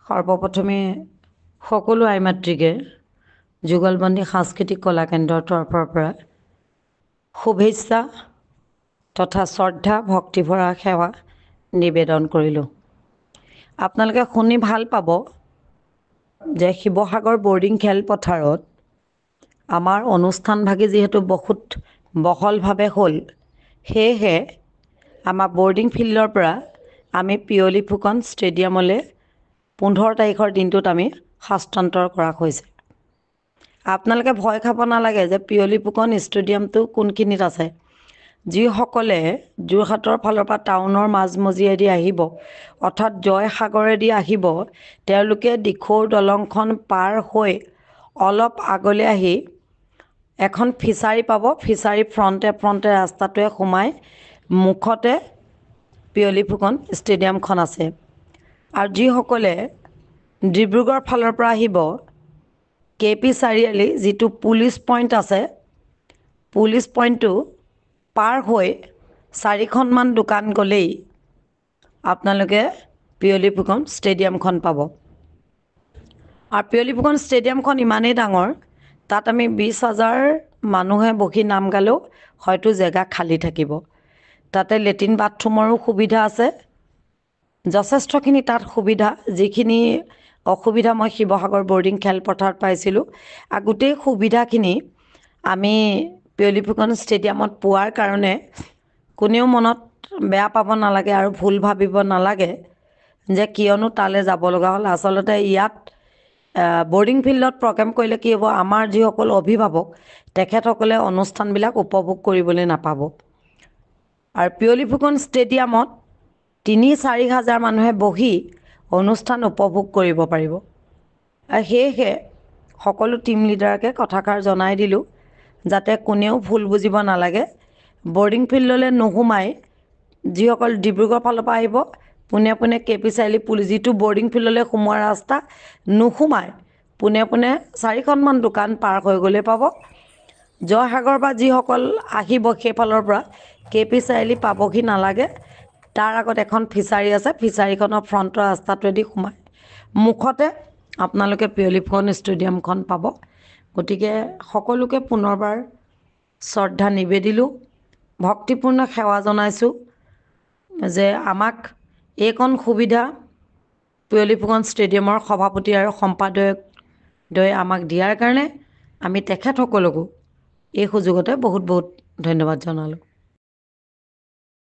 সৰ্বপ্ৰথমে সকলো আই মাতৃকে যুগলবন্দী সাংস্কৃতিক কলা কেন্দ্ৰৰ তৰফৰ পৰা শুভেচ্ছা তথা শ্ৰদ্ধা ভক্তিভৰা সেৱা নিবেদন কৰিলোঁ। আপোনালোকে শুনি ভাল পাব যে শিৱসাগৰ বৰ্ডিং খেলপথাৰত আমাৰ অনুষ্ঠানভাগি যিহেতু বহুত বহলভাৱে হ'ল, সেয়েহে আমাৰ বৰ্ডিং ফিল্ডৰ পৰা আমি পিয়লি ফুকন ষ্টেডিয়ামলৈ 15 তাৰিখৰ দিনটোত আমি হস্তান্তৰ কৰা হৈছে। আপোনালোকে ভয় খাব নালাগে যে পিয়লি ফুকন ষ্টেডিয়ামটো কোনখিনিত আছে। যিসকলে যোৰহাটৰ ফালৰ পৰা টাউনৰ মাজমজিয়াদি আহিব, অৰ্থাৎ জয়সাগৰেদি আহিব, তেওঁলোকে দিখৌৰ দলংখন পাৰ হৈ অলপ আগলৈ আহি এখন ফিছাৰী পাব। ফিছাৰী ফ্ৰণ্টে ৰাস্তাটোৱে সোমাই মুখতে পিয়লি ফুকন ষ্টেডিয়ামখন আছে। আৰু যিসকলে ডিব্ৰুগড় ফালৰ পৰা আহিব, KP চাৰিআলি যিটো পুলিচ পইণ্ট আছে, পুলিচ পইণ্টটো পাৰ হৈ 4খনমান দোকান গ'লেই আপোনালোকে পিয়লি ফুকন ষ্টেডিয়ামখন পাব। আৰু পিয়লি ফুকন ষ্টেডিয়ামখন ইমানেই ডাঙৰ, তাত আমি 20,000 মানুহে বহি নাম গালেও হয়তো জেগা খালী থাকিব। তাতে লেট্ৰিন বাথৰুমৰো সুবিধা আছে, যথেষ্টখিনি তাত সুবিধা। যিখিনি অসুবিধা মই শিৱসাগৰ বৰ্ডিং খেলপথাৰত পাইছিলোঁ, গোটেই সুবিধাখিনি আমি পিয়লি ফুকন ষ্টেডিয়ামত পোৱাৰ কাৰণে কোনেও মনত বেয়া পাব নালাগে আৰু ভুল ভাবিব নালাগে যে কিয়নো তালৈ যাব লগা হ'ল। আচলতে ইয়াত বৰ্ডিং ফিল্ডত প্ৰগ্ৰেম কৰিলে কি হ'ব, আমাৰ যিসকল অভিভাৱক তেখেতসকলে অনুষ্ঠানবিলাক উপভোগ কৰিবলৈ নাপাব। আৰু পিয়লি ফুকন ষ্টেডিয়ামত 3-4 হাজাৰ মানুহে বহি অনুষ্ঠান উপভোগ কৰিব পাৰিব। আৰু সেয়েহে সকলো টীম লিডাৰকে কথাষাৰ জনাই দিলোঁ যাতে কোনেও ভুল বুজিব নালাগে। বৰ্ডিং ফিল্ডলৈ নোসোমাই যিসকল ডিব্ৰুগড় ফালৰ পৰা আহিব, পোনে পোনে KP চাৰিআলি পুলিচ যিটো বৰ্ডিং ফিল্ডলৈ সোমোৱা ৰাস্তা, নোসোমাই পোনে পোনে 4খনমান দোকান পাৰ হৈ গ'লে পাব। জয়সাগৰ বা যিসকল আহিব সেইফালৰ পৰা KP চাৰিআলি পাবহি নালাগে, তাৰ আগত এখন ফিছাৰী আছে, ফিছাৰীখনৰ ফ্ৰণ্টৰ ৰাস্তাটোৱেদি সোমাই মুখতে আপোনালোকে পিয়লি ফুকন ষ্টেডিয়ামখন পাব। গতিকে সকলোকে পুনৰবাৰ শ্ৰদ্ধা নিবেদিলোঁ, ভক্তিপূৰ্ণ সেৱা জনাইছোঁ যে আমাক এইকণ সুবিধা পিয়লি ফুকন ষ্টেডিয়ামৰ সভাপতি আৰু সম্পাদকদ্বয়ে আমাক দিয়াৰ কাৰণে আমি তেখেতসকলকো এই সুযোগতে বহুত বহুত ধন্যবাদ জনালোঁ।